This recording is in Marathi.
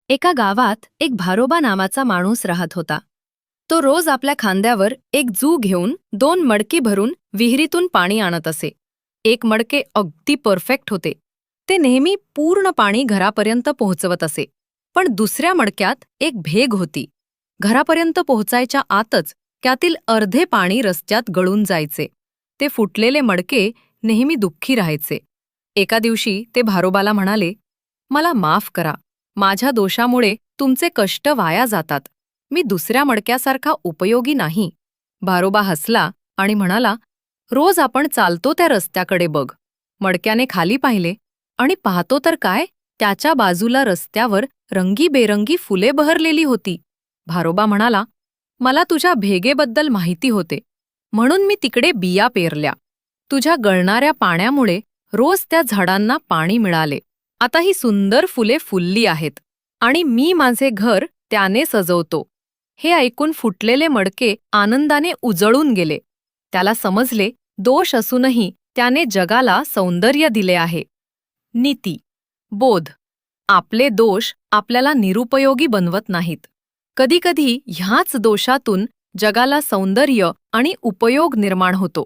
एका गावात एक भारोबा नावाचा माणूस राहत होता. तो रोज आपल्या खांद्यावर एक जू घेऊन 2 मडकी भरून विहिरीतून पाणी आणत असे. एक मडके अगदी परफेक्ट होते. ते नेहमी पूर्ण पाणी घरापर्यंत पोहोचवत असे. पण दुसऱ्या मडक्यात एक भेग होती. घरापर्यंत पोहोचायच्या आतच त्यातील अर्धे पाणी रस्त्यात गळून जायचे. ते फुटलेले मडके नेहमी दुःखी राहायचे. एका दिवशी ते भारोबाला म्हणाले, "मला माफ करा. माझ्या दोषामुळे तुमचे कष्ट वाया जातात. मी दुसऱ्या मडक्यासारखा उपयोगी नाही." भारोबा हसला आणि म्हणाला, "रोज आपण चालतो त्या रस्त्याकडे बघ." मडक्याने खाली पाहिले आणि पाहतो तर काय, त्याच्या बाजूला रस्त्यावर रंगीबेरंगी फुले बहरलेली होती. भारोबा म्हणाला, "मला तुझ्या भेगेबद्दल माहिती होते, म्हणून मी तिकडे बिया पेरल्या. तुझ्या गळणाऱ्या पाण्यामुळे रोज त्या झाडांना पाणी मिळाले. आता ही सुंदर फुले फुलली आहेत आणि मी माझे घर त्याने सजवतो." हे ऐकून फुटलेले मडके आनंदाने उजळून गेले. त्याला समजले, दोष असूनही त्याने जगाला सौंदर्य दिले आहे. नीती, बोध, आपले दोष आपल्याला निरुपयोगी बनवत नाहीत. कधीकधी ह्याच दोषातून जगाला सौंदर्य आणि उपयोग निर्माण होतो.